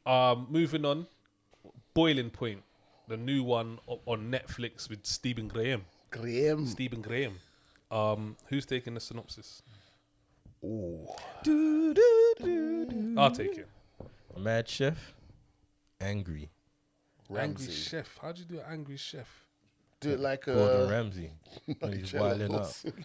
Moving on. Boiling Point, the new one on Netflix with Stephen Graham. Stephen Graham. Who's taking the synopsis? Ooh. I'll take it. Mad chef, angry. Angry chef. How'd you do an angry chef? Do it like Gordon Ramsay. When he's Nigella wilding up. Lawson.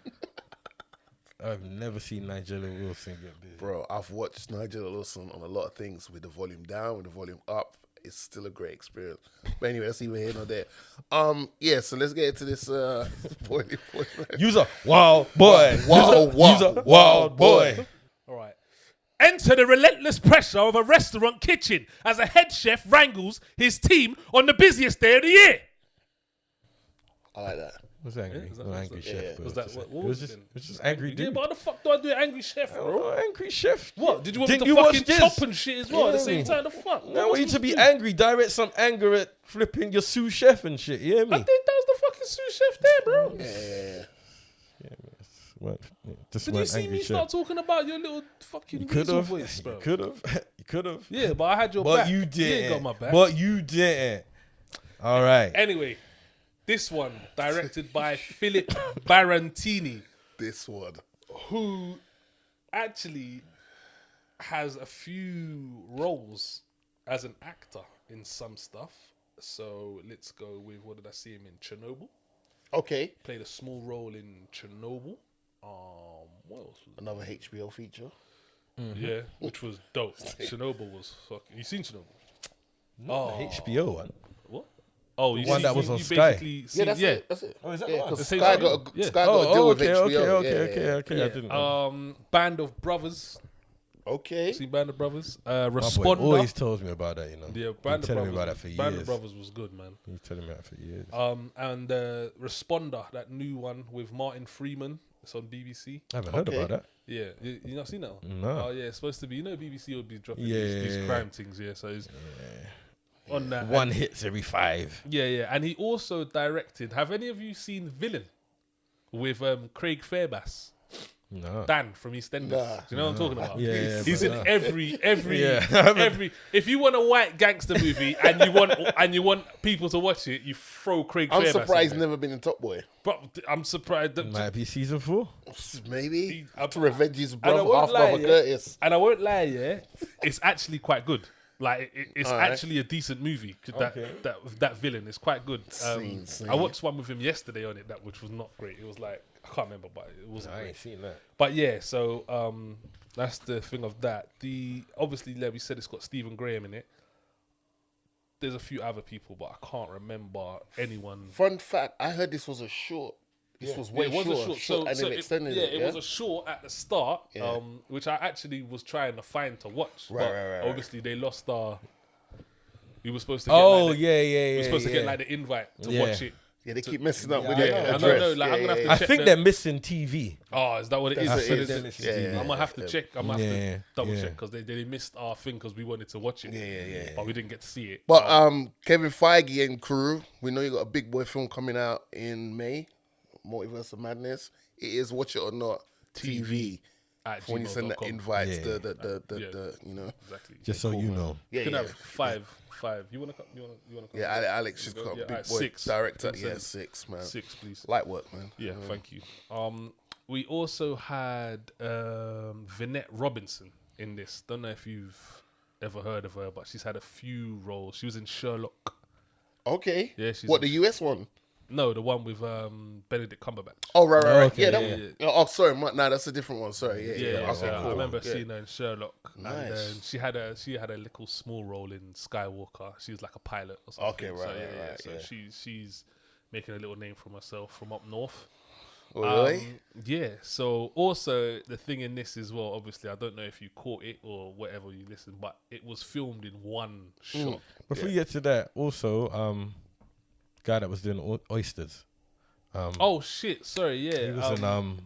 I've never seen Nigella Wilson get busy. Bro, I've watched Nigella Lawson on a lot of things with the volume down, with the volume up. It's still a great experience. But anyway, that's either here nor there. Yeah, so let's get into this boiling point. You's a wild boy. You's a wild boy. All right. Enter the relentless pressure of a restaurant kitchen as a head chef wrangles his team on the busiest day of the year. I like that. Was angry. Yeah, is that- No, angry was chef. that- but was it that just- what it was was it just, then? it was just angry Yeah, dude. but how the fuck do I do an angry chef, bro? Oh, angry chef. What? Did you want me Didn't to you fucking watch this? chop and shit as well at the same Yeah. time? The fuck? No, I want you to be angry. Direct some anger at flipping your sous chef and shit. You hear I me? think that was the fucking sous chef there, bro. Yeah. Just Did you weren't see angry me chef. start talking about your little fucking You could weasel have. voice, bro? You could have. You could have. Yeah, but I had your But back. you You ain't didn't. got my back. But you didn't. All right. Anyway, this one directed by Philip Barantini, This one. who actually has a few roles as an actor in some stuff. So let's go with, what did I see him in? Chernobyl. Okay. Played a small role in Chernobyl. What else? Was Another HBO feature. Yeah, which was dope. Chernobyl was fucking. You seen Chernobyl? Not the HBO one. What? Oh, you one see- that was you on Sky. basically seen- Yeah, that's it. That's it. Oh, is that Yeah, the one? because The same Sky thing? got Yeah. Sky got a deal with HBO. Okay. I didn't. Band of Brothers. Okay. Seen Band of Brothers? My boy Responder. always tells me about that, you know. Yeah, Been Band of telling Brothers. me about that for Band of years. Brothers was good, man. He's telling me that for years. And Responder, that new one with Martin Freeman. It's on BBC. I haven't heard okay. about that. Yeah, you not seen that one? No. Oh yeah, it's supposed to be. You know, BBC would be dropping Yeah. these crime things. Yeah, so it's on that. One hits every 5. Yeah, and he also directed. Have any of you seen Villain with Craig Fairbass? No. Dan from EastEnders. Nah. Do you know what I'm talking about? Yeah, He's but in no. every Yeah. every. If you want a white gangster movie and you want people to watch it, you throw Craig I'm Fairbass. surprised he's in there. never been in Top Boy. But I'm surprised. That, Might be season 4. Maybe I- to revenge his and I brother, won't half lie, brother yeah. Curtis. And I won't lie, yeah, it's actually quite good. Like it's Alright. actually a decent movie. 'Cause Okay. That villain is quite good. Seen. I watched one with him yesterday on it, which was not great. It was like, I can't remember, but it wasn't I great. ain't seen that. But yeah, so that's the thing of that. Obviously, like we said, it's got Stephen Graham in it. There's a few other people, but I can't remember anyone. Fun fact: I heard this was a short. This was way Yeah, it was short, a short, and then it, extended yeah, it. it was a short at the start, Yeah. which I actually was trying to find to watch. Right, but right. obviously they lost our. We were supposed to. Get Oh, like the, yeah. We were supposed to get like the invite to Yeah. watch it. Yeah, they keep messing up with Yeah, the I address. don't know. Like, I'm gonna have to I check think the- they're missing TV. Oh, is that what it is? That's I what think it they're is. missing Yeah, TV. yeah, I'm gonna have to check. I'm gonna have Yeah, to double yeah. check because they missed our thing because we wanted to watch it. Yeah. But we didn't get to see it. But Kevin Feige and crew, we know you got a big boy film coming out in May, Multiverse of Madness. It is Watch It or Not TV. At When you send the gmail.com. invites, Yeah. the you know. Exactly. Just so you know. Yeah, You can yeah. have five. You wanna come? You wanna come? Yeah, Alex just got Yeah, big alright, boy 6. director. Can Yeah, send 6, man. 6, please. Light work, man. Yeah, thank you. We also had Vinette Robinson in this. Don't know if you've ever heard of her, but she's had a few roles. She was in Sherlock. Okay. Yeah, she's What, in- the US one? No, the one with Benedict Cumberbatch. Oh, right. okay, Yeah, that yeah, one. Oh, sorry. No, that's a different one. Sorry. Yeah. Yeah, Okay, I cool. remember Yeah. seeing her in Sherlock. Nice. And she had a little small role in Skywalker. She was like a pilot or something. Okay, right, So, right, So yeah. she's making a little name for herself from up north. Oh, really? Yeah. So also the thing in this as well, obviously, I don't know if you caught it or whatever you listened, but it was filmed in one shot. Before you get to that, also, guy that was doing oysters. Oh shit! Sorry, yeah. He was in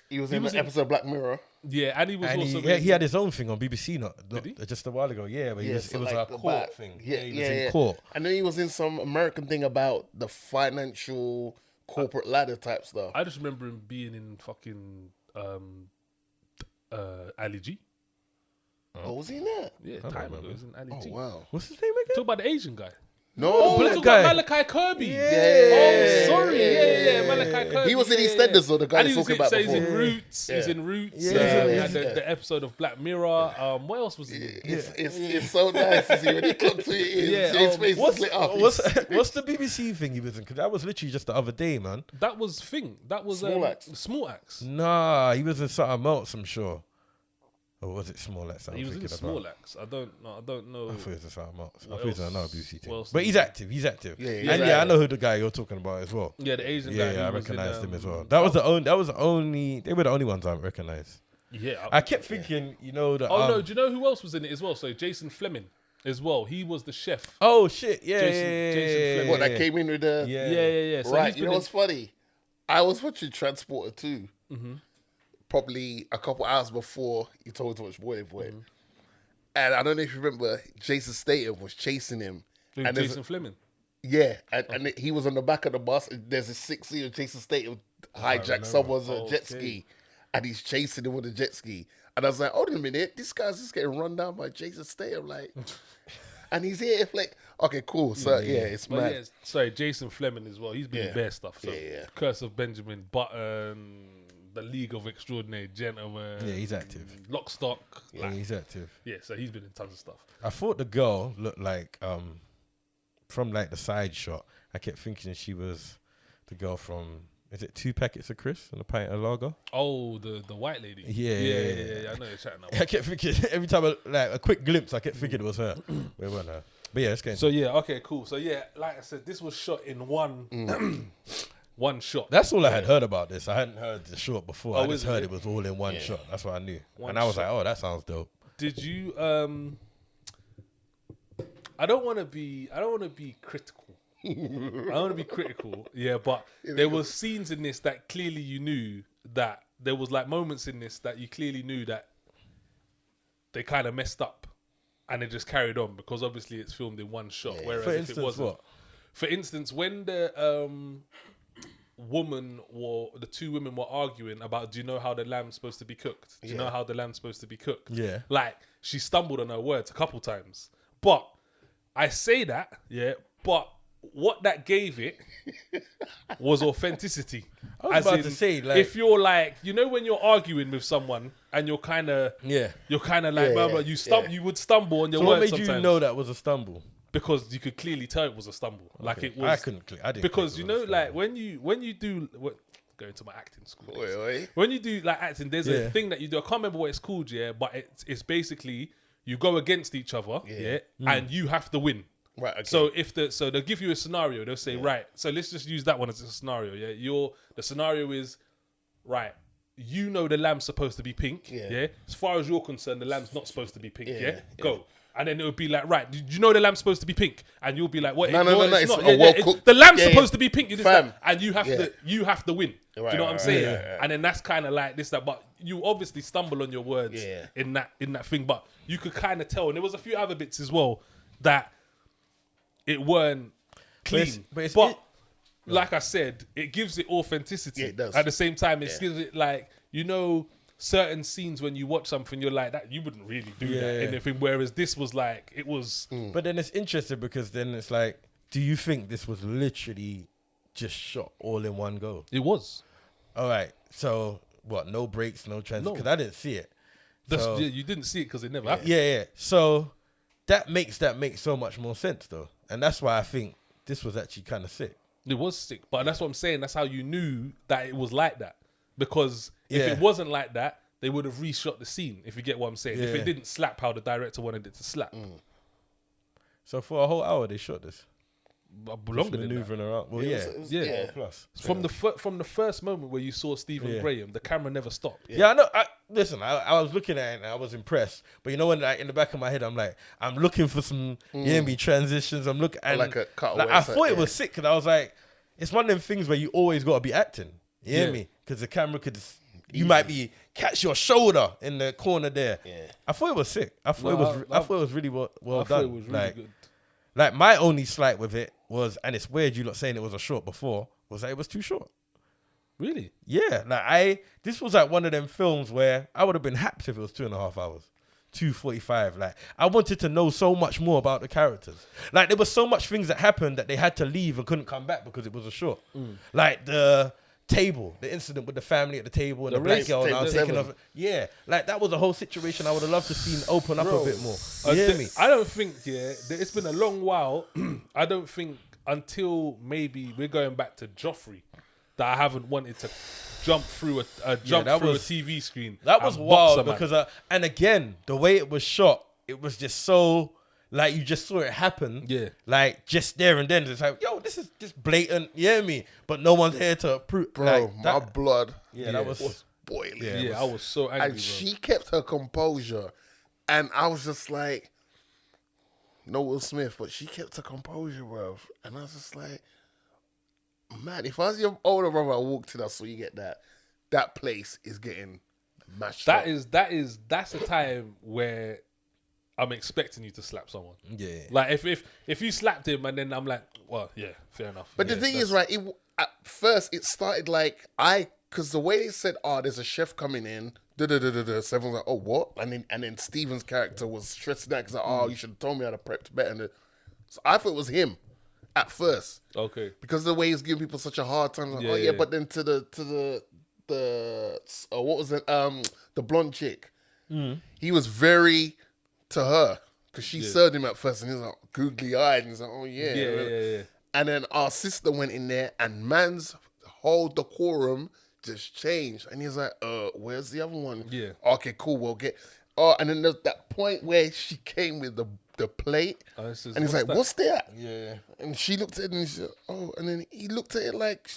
He was He in was an in- episode of Black Mirror. Yeah, and he was and also he had his own thing on BBC not Did he? just a while ago. Yeah, but Yeah, it so was like a the court back- thing. Yeah, he was yeah, in yeah. court. And then he was in some American thing about the financial corporate ladder type stuff. I just remember him being in fucking Ali G. Oh, was he in that? Yeah, don't time ago. remember. It was in Ali Oh G. wow. What's his name again? Talk about the Asian guy. No, black Talk guy. about Malachi Kirby. Yeah. Oh, sorry. Yeah. Malachi Kirby. He was in EastEnders, though, the guy And he's he was talking about so he's before. in Roots. Yeah. He's in Roots. Yeah. We Yeah. had the episode of Black Mirror. What else was he in? It's so nice to see when he comes to it. Yeah, His face was lit up. What's the BBC thing he was in? Because that was literally just the other day, man. That was Thing. That was Small Axe. Small Axe. Nah, he was in something else, I'm sure. Or was it Small Axe? He was in Small Axe. I don't know. I thought it was something else. I What thought it was else? another BBC What thing. else But did he's he- active. He's active. Yeah, And he's yeah, I active. know who the guy you're talking about as well. Yeah, the Asian guy. Yeah, who I was in, recognized him as well. That was the only. They were the only ones I recognized. Yeah. I kept thinking, you know, that. Oh no! Do you know who else was in it as well? So Jason Fleming as well. He was the chef. Oh shit! Yeah, Jason- yeah, Jason yeah, Fleming. What, that came in with the... Yeah. Yeah. So Right, he's you know been what's funny? I was watching Transporter 2 probably a couple hours before you told me to watch Boy Boy. And I don't know if you remember, Jason Statham was chasing him. in, And there's Jason Fleming. Yeah, and he was on the back of the bus. And there's a 6 of Jason Statham hijacked someone's jet ski, and he's chasing him with a jet ski. And I was like, hold on a minute, this guy's just getting run down by Jason Statham, like, and he's here, like, okay, cool. So it's But mad. yeah, sorry, Jason Fleming as well. He's been in Yeah. bare stuff. So Yeah. Curse of Benjamin Button, The League of Extraordinary Gentlemen. Yeah, he's active. Lock, Stock. Yeah, he's active. Yeah, so he's been in tons of stuff. I thought the girl looked like from like the side shot. I kept thinking she was the girl from. Is it 2 packets of Chris and a pint of lager? Oh, the white lady. Yeah. I know you're chatting about. I kept thinking every time, like a quick glimpse, I kept thinking it was her. But it wasn't her. But yeah, let's get into So yeah, okay, cool. So yeah, like I said, this was shot in one one shot. That's all I had heard about this. I hadn't heard the short before. Oh, I just is heard it? it was all in one shot. That's what I knew. One and I was shot. like, oh, that sounds dope. Did you I don't want to be critical. I don't want to be critical, yeah, but there was scenes in this that clearly you knew that there was like moments in this that you clearly knew that they kind of messed up and they just carried on because obviously it's filmed in one shot. Whereas For if instance, it wasn't, what? for instance, when the the 2 women were arguing about, do you know how the lamb's supposed to be cooked? Do you know how the lamb's supposed to be cooked? Yeah. Like she stumbled on her words a couple times, but I say that, yeah, but what that gave it was authenticity. I was about to say, like- if you're like, you know, when you're arguing with someone and you're kind of, Yeah. you're kind of like, blah, blah, you would stumble on your So words what made sometimes you know that was a stumble? because you could clearly tell it was a stumble. Like Okay. it was. I couldn't. I didn't. Because think you it know, was a like stumble. when you do going to my acting school. days. Wait. When you do like acting, there's Yeah. a thing that you do. I can't remember what it's called, yeah, but it's basically you go against each other, yeah, and you have to win. Right, okay. So they'll give you a scenario. They'll say, right, so let's just use that one as a scenario. Yeah, the scenario is right. You know the lamb's supposed to be pink. Yeah. As far as you're concerned, the lamb's not supposed to be pink. Yeah. Go. And then it would be like, right, did you know the lamb's supposed to be pink? And you'll be like, what? No, it's it's not. a well-cooked- The lamb's Yeah, yeah. supposed to be pink. You just Fam. like, and you have to win. Do you Right, know what I'm right, saying? right. And then that's kind of like this, that. But you obviously stumble on your words Yeah. in that thing. But you could kind of tell, and there was a few other bits as well that it weren't clean. but Like I said, it gives it authenticity. Yeah, it does. At the same time, it gives it like, you know, certain scenes when you watch something, you're like, that you wouldn't really do that. Yeah. Anything. Whereas this was like, it was. But then it's interesting because then it's like, do you think this was literally just shot all in one go? It was. All right. So what? No breaks, no transition. No. Because I didn't see it. So- You didn't see it because it never happened. Yeah. So that makes so much more sense though, and that's why I think this was actually kind of sick. It was sick, but that's what I'm saying. That's how you knew that it was like that. Because if Yeah. it wasn't like that, they would have reshot the scene. If you get what I'm saying, if Yeah. it didn't slap how the director wanted it to slap, So for a whole hour they shot this. but Just longer than that. maneuvering around. Well, It was- Yeah. yeah. Plus. From the first moment where you saw Stephen Yeah. Graham, the camera never stopped. Yeah, I know. Listen, I was looking at it and I was impressed. But you know when, like, in the back of my head, I'm like, I'm looking for some, you hear me, transitions. I'm looking and like a cutaway I set, thought it yeah. was sick because I was like, it's one of them things where you always got to be acting. You hear Yeah. me? Because the camera could, you might be catch your shoulder in the corner there. Yeah. I thought it was sick. I thought No, I thought it was really well I done. thought it was really like, good. Like my only slight with it was, and it's weird you lot saying it was a short before, was that it was too short. Really? Yeah, like this was like one of them films where I would have been happy if it was 2.5 hours. 2:45. Like, I wanted to know so much more about the characters. Like, there was so much things that happened that they had to leave and couldn't come back because it was a short. Like the table, the incident with the family at the table and the black girl now taking off. Yeah, like that was a whole situation I would have loved to see open up a bit more. You hear me? I don't think, it's been a long while. I don't think until maybe we're going back to Joffrey that I haven't wanted to jump through a TV screen. That was wild because, and again, the way it was shot, it was just so, like, you just saw it happen. Yeah. Like, just there and then. It's like, yo, this is just blatant. You hear me? But no one's here to prove. Bro, like, my blood that was boiling. Yeah, I was so angry, and she kept her composure. And I was just like, no Will Smith, but she kept her composure, bro. And I was just like, man, if I was your older brother, I walked in, I saw you get that place is getting mashed up. That's a time where I'm expecting you to slap someone. Yeah. Like if you slapped him and then I'm like, well, yeah, fair enough. But the thing is, right, at first it started like because the way they said, there's a chef coming in, so everyone's like, oh, what? And then Steven's character was stressed out because you should have told me I'd have prepped better. So I thought it was him at first. Okay. Because of the way he's giving people such a hard time. Like, but then to the what was it? The blonde chick. He was very to her because she served him at first, and he was like googly eyed, and he's like, oh yeah. Yeah. And then our sister went in there, and man's whole decorum just changed, and he's like, where's the other one? Yeah. Okay, cool. We'll get. And then there's that point where she came with the plate, and he's like, what's that? Yeah. And she looked at it and he said, oh, and then he looked at it like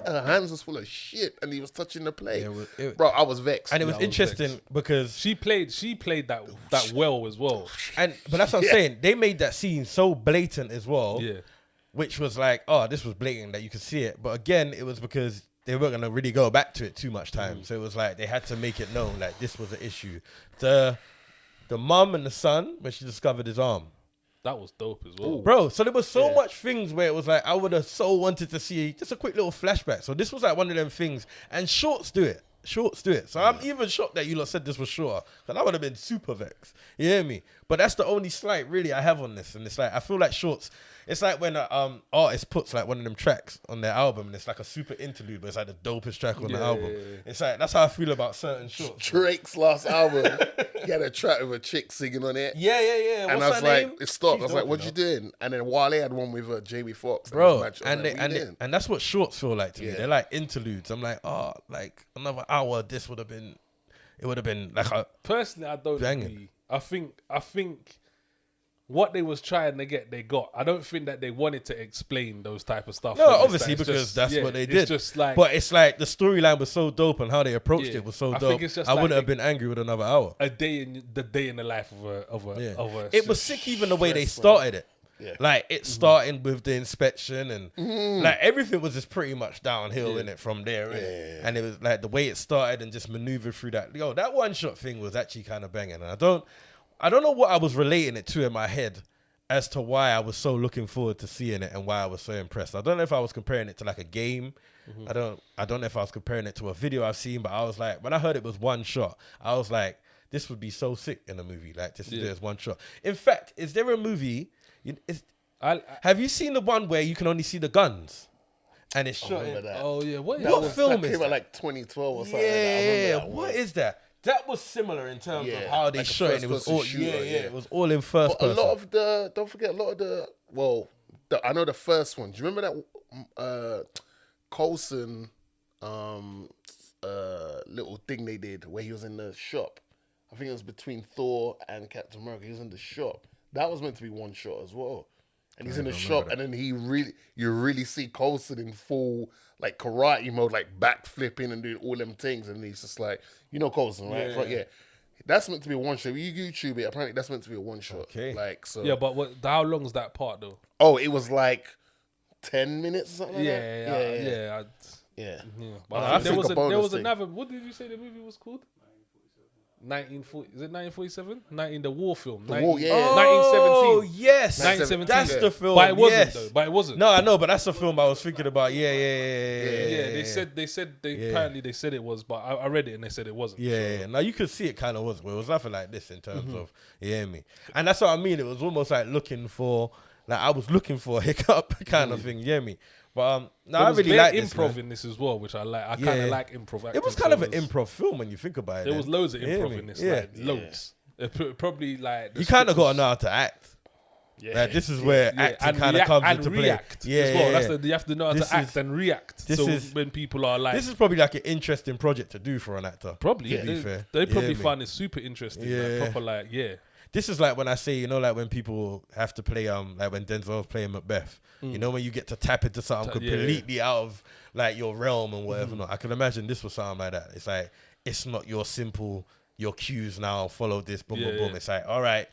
her hands was full of shit, and he was touching the plate. Bro, I was vexed. And it was interesting because she played that well as well. But that's what I'm saying. They made that scene so blatant as well. Yeah. Which was like, this was blatant that you could see it. But again, it was because they weren't going to really go back to it too much time. So it was like they had to make it known like this was an issue. The mum and the son, when she discovered his arm. That was dope as well. Bro, so there was so much things where it was like, I would have so wanted to see just a quick little flashback. So this was like one of them things. And shorts do it. So I'm even shocked that you lot said this was shorter. Because I would have been super vexed. You hear me? But that's the only slight really I have on this. And it's like, I feel like shorts, it's like when an artist puts like one of them tracks on their album and it's like a super interlude, but it's like the dopest track on the album. It's like, that's how I feel about certain shorts. Drake's last album, he had a track with a chick singing on it. Yeah. And What's I was her like, name? it stopped. She's I was like, dope, what you doing? And then Wale had one with Jamie Foxx. Bro, and that's what shorts feel like to me. They're like interludes. I'm like, like another hour, this would have been, it would have been like a... Personally, I don't agree. I think what they was trying to get, they got. I don't think that they wanted to explain those type of stuff. No, obviously, because that's what they did. It's just like, but it's like the storyline was so dope and how they approached it was so dope. Think it's just I wouldn't have been angry with another hour. A day in the life of a It was sick even the way they started it. Yeah. Like it starting with the inspection and like everything was just pretty much downhill in it from there. Innit? And it was like the way it started and just maneuvered through that. Yo, that one shot thing was actually kind of banging. And I don't know what I was relating it to in my head as to why I was so looking forward to seeing it and why I was so impressed. I don't know if I was comparing it to like a game. I don't know if I was comparing it to a video I've seen, but I was like, when I heard it was one shot, I was like, this would be so sick in a movie, like just to do it as one shot. In fact, is there a movie? Have you seen the one where you can only see the guns? And it's shot. Oh yeah, what film is that? Came out like 2012 or something. Yeah, what is that? That was similar in terms of how they shot it. It was all it was all in first person. A lot of the I know the first one. Do you remember that Coulson little thing they did where he was in the shop? I think it was between Thor and Captain America. He was in the shop. That was meant to be one shot as well. And he's in the shop, and then you really see Coulson in full like karate mode, like backflipping and doing all them things, and he's just like, Coulson, right? Yeah. That's meant to be a one shot. You YouTube it, apparently that's meant to be a one shot. Okay. Like so. Yeah, but how long is that part though? Oh, it was like 10 minutes or something like that. Yeah. But there was another. What did you say the movie was called? 1940, is it 1947? The war film. The war, yeah. 1917. Oh, yes. 1917. That's the film. But it wasn't, yes. though. But it wasn't. No, I know, but that's the film I was thinking about. Yeah. Apparently they said it was, but I read it and they said it wasn't. Yeah. Now you could see it kind of was. It was nothing like this in terms of, you hear me? And that's what I mean. It was almost like I was looking for a hiccup kind of thing, you hear me? But I really like improv in this as well, which I like. I kind of like improv acting. It was kind of an improv film when you think about it. There was loads of improv in this, like loads. Probably like you kind of got to know how to act. Yeah, like, this is where acting kind of comes into play. You have to know how to act and react. When people are like, this is probably like an interesting project to do for an actor. Probably, they probably find it super interesting. This is like when I say, like when people have to play, like when Denzel's playing Macbeth. You know, when you get to tap into something completely out of like your realm and whatever. Not, I can imagine this was something like that. It's like, it's not your cues now, follow this, boom, boom, boom. It's like, all right,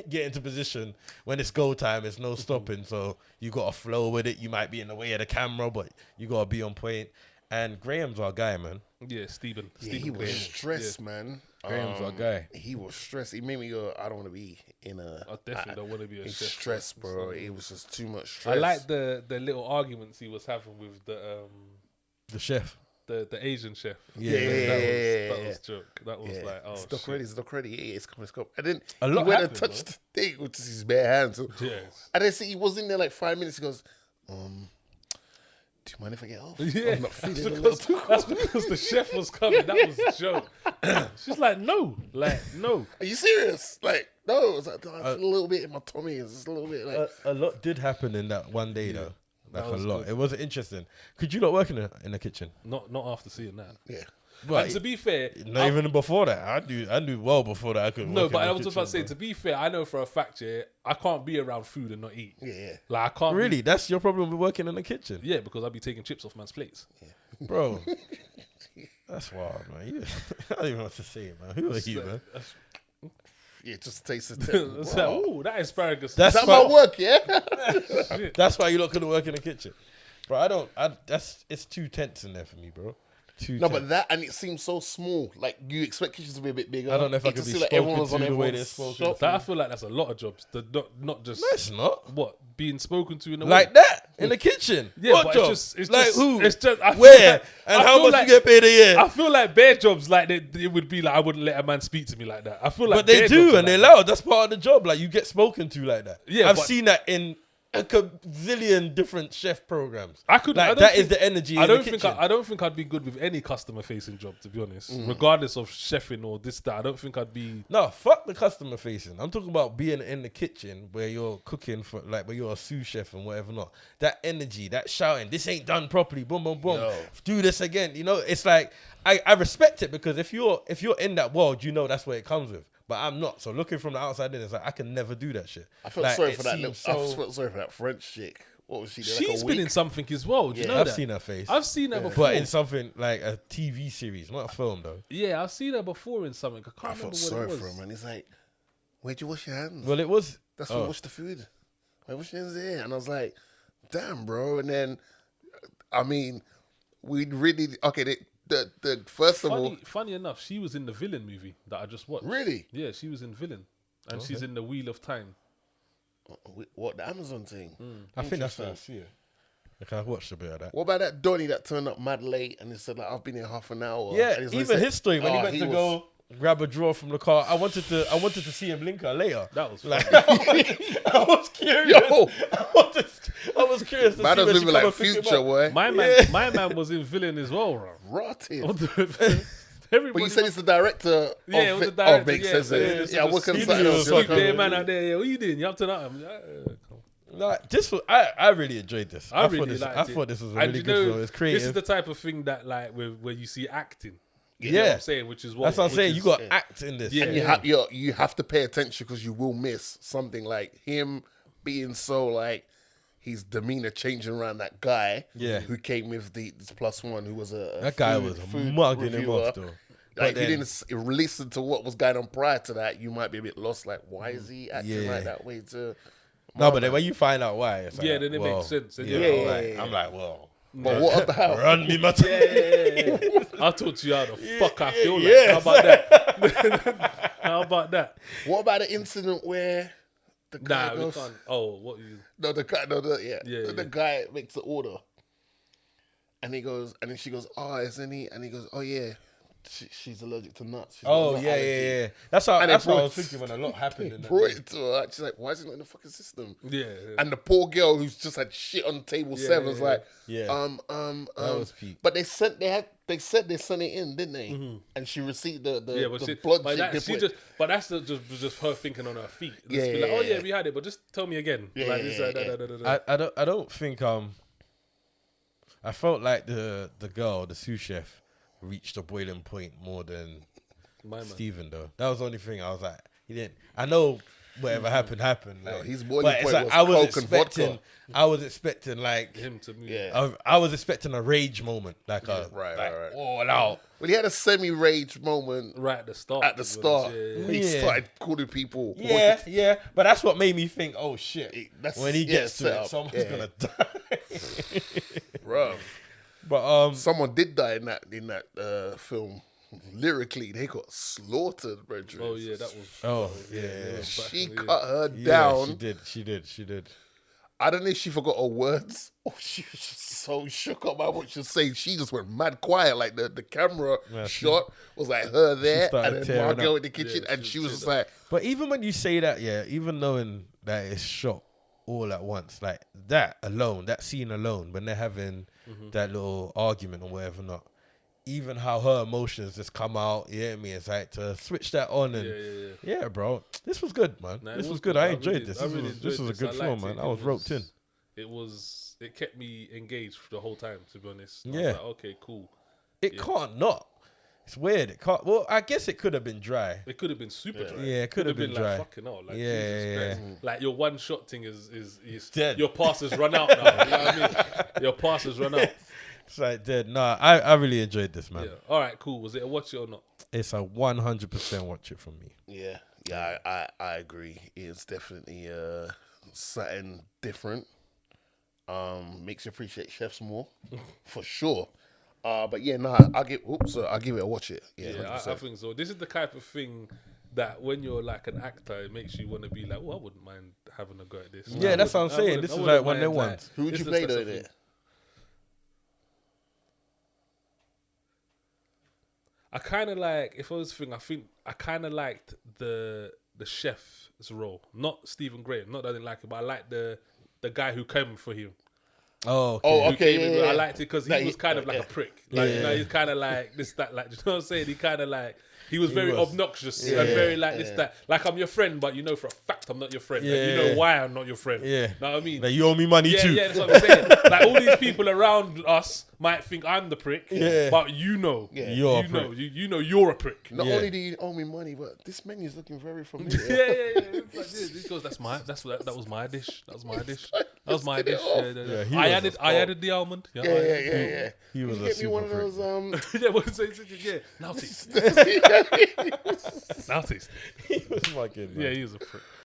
get into position. When it's go time, it's no stopping. So you got to flow with it. You might be in the way of the camera, but you got to be on point. And Graham's our guy, man. Yeah, Stephen. He was stressed, man. Graham's our guy. He was stressed. He made me go, I don't want to be in a... I definitely don't want to be a chef. Stress, bro. It was just too much stress. I like the little arguments he was having with the chef. The Asian chef. That was joke. That was like, oh, it's not ready. It's not ready. Yeah, it's coming. And then a lot he went and touched the thing with his bare hands. Yes. And then see, he was in there like 5 minutes. He goes, do you mind if I get off? Yeah, I'm not feeling that's because the chef was coming. That was a joke. She's like, no. Are you serious? Like, no. I was like, I feel a little bit in my tummy. It's just a little bit like... A lot did happen in that one day, though. Like a lot. Good. It was interesting. Could you not work in the kitchen? Not after seeing that. Yeah. But to be fair, not even before that. I knew well before that I could. No, but I was just about to say. To be fair, I know for a fact, I can't be around food and not eat. Yeah. Like I can't. Really, that's your problem with working in the kitchen. Yeah, because I'll be taking chips off man's plates. Yeah. Bro, that's wild, man. I don't even know what to say, man. Who are you, man? Yeah, just taste it. It's like, ooh, that asparagus. That's my work, yeah. That's why you're not gonna work in the kitchen, bro. It's too tense in there for me, bro. But that, and it seems so small. Like, you expect kitchens to be a bit bigger. I don't know if I could be like spoken to the way they're spoken to. I feel like that's a lot of jobs. Not just... No, it's not. What? Being spoken to in a like way? that? In the kitchen? Yeah, what but job? it's like just, who? It's just... Where? And how much you get paid a year? I feel like bare jobs, like, it would be like, I wouldn't let a man speak to me like that. I feel like... But they do, and they're loud. That's part of the job. Like, you get spoken to like that. Yeah, I've seen that in a gazillion different chef programs. That is the energy. I don't think I'd be good with any customer facing job, to be honest. Regardless of chefing or this, that. I don't think I'd be. No, fuck the customer facing. I'm talking about being in the kitchen where you're cooking for, like, where you're a sous chef and whatever not. That energy, that shouting, this ain't done properly. Boom, boom, boom. Do this again. It's like I respect it, because if you're in that world, that's where it comes with. But I'm not. So looking from the outside in, it's like I can never do that shit. I felt sorry for that. I felt sorry for that French chick. What was she? She's been in something as well. Do you know that? I've seen her face. I've seen her before. But in something like a TV series, not a film though. Yeah, I've seen her before in something. I felt sorry for her, man. It's like, where'd you wash your hands? Well, it was. That's where you wash the food. Why wash your hands there? And I was like, damn, bro. And then, I mean, we really The first of all, funny enough, she was in the Villain movie that I just watched. Really? Yeah, she was in Villain, and she's in the Wheel of Time. What, the Amazon thing? I think that's what I see it. I watched a bit of that. What about that Donny that turned up mad late and he said, like, I've been here half an hour? Yeah, even his story when he went to go grab a drawer from the car. I wanted to see him link her later. That was like, I was curious. Yo. I was curious to man see was living like Future, boy. My man was in Villain as well, bro. Rotted. But you said it's the director of Make Sense. Yeah, what can man out there, yeah, what you doing? You up to that? No, I really enjoyed this. I really liked it. I thought this was a really good film. It's creative. This is the type of thing that, like, where you see acting. You know what I'm saying, which is what that's what I'm saying. You got to act in this. Yeah, and you have to pay attention because you will miss something like him being so like his demeanor changing around that guy. Who came with this +1 who was that guy was mugging him off though. Like, if you didn't listen to what was going on prior to that, you might be a bit lost. Like, why is he acting like that way? No, but then when you find out why, it's like, then it makes sense. I'm like, well, But what about Run me, my Yeah. I'll talk to you how the fuck I feel like. How about that? How about that? what about the incident where the guy Nah, we goes, can't. Oh, what you? no, the guy, no, the, yeah, Yeah, the yeah. guy makes the order, and he goes, and then she goes, oh, isn't he? And he goes, oh yeah, she's allergic to nuts. She's got Oh nut yeah, allergy. yeah. That's how. And That's they what I brought- was thinking when a lot happened. In that Brought day. it to her. She's like, why is it not in the fucking system? Yeah. And the poor girl who's just had shit on table seven was like, Yeah. that was peak. But they said they sent it in, didn't they? And she received the blood but, shit. she just, but that's just her thinking on her feet. Just Yeah, be like, oh yeah. yeah, we had it, but just tell me again. Yeah, Like this, yeah, da, da, da. I don't think I felt like the girl, the sous chef, reached a boiling point more than My man. Steven though. That was the only thing I was like, he didn't. I know whatever happened. Like, his boiling but it's point like was Coke and vodka. I was expecting like Him to move. Yeah. I was expecting a rage moment, like a right, like, right. all out. Well, he had a semi-rage moment Right at the start. at the start. Yeah. He Yeah. started calling people. Yeah, but that's what made me think, oh shit, That's- when he yeah, gets to set it, up. someone's Yeah. gonna die. Bro, But someone did die in that film. Lyrically, they got slaughtered, bro. Oh yeah, that was. oh yeah, She Yeah. cut her yeah, down. she did. I don't know if she forgot her words or she was just so shook up by what she was saying. She just went mad quiet. Like the camera Yeah, shot was like her there started and then tearing Margot up. in the kitchen, Yeah, and she she was did just that. like, But even when you say that, yeah, even knowing that it's shot all at once, like that alone, that scene alone, when they're having that little argument or whatever, not even how her emotions just come out. You hear me? It's like to switch that on and yeah, bro, this was good, man. Nah, it this was was good. good. I I enjoyed really- this. I This really was this enjoyed was a this. good I film, liked man. it. I was roped in. It kept me engaged for the whole time. To be honest. I Yeah. was like, okay, cool. It can't not. It's weird. It can't. Well, I guess it could have been dry. It could have been super dry. Yeah, it could have been dry. like fucking hell. Like, Yeah, Jesus yeah, Christ. Like your one shot thing is Dead. Your pass has run out now. You know what I mean? Your pass has run out. It's like dead. Nah, I really enjoyed this, man. Yeah. All right, cool. Was it a watch it or not? It's a 100% watch it from me. yeah, I agree. It's definitely something different. Makes you appreciate chefs more, for sure. But yeah, I'll give it a watch it. Yeah, Yeah, 100%. I think so. This is the type of thing that when you're like an actor, it makes you want to be like, well, I wouldn't mind having a go at this. Yeah, that's what I'm saying. This is like one of them ones. Who would you play though in it? I kind of like, if I was thinking, I think I kind of liked the chef's role, not Stephen Graham. Not that I didn't like it, but I liked the guy who came for him. Oh, okay. Oh, Who okay. came in, Yeah, I liked it because he Like, was kind of like a prick. Like, you know, he's kind of like this, that, like, you know what I'm saying? He kind of like, he was very was. obnoxious and very like this, that. Like, I'm your friend, but you know for a fact I'm not your friend. Yeah. And you know why I'm not your friend. Yeah. Know what I mean? Like, you owe me money Yeah, too. yeah, that's what I'm saying. Like, all these people around us might think I'm the prick, Yeah. but you know, You're a you know, prick. you know you're a prick. Not Yeah. only do you owe me money, but this menu's looking very familiar. Yeah. Like this. He goes, that was my dish. That was my dish. That was my dish. Yeah, he I was I added the almond. Yeah. He was You a get me one of super those Yeah, what is it? Yeah. Now taste. Now taste. He was fucking. Yeah, he was a prick.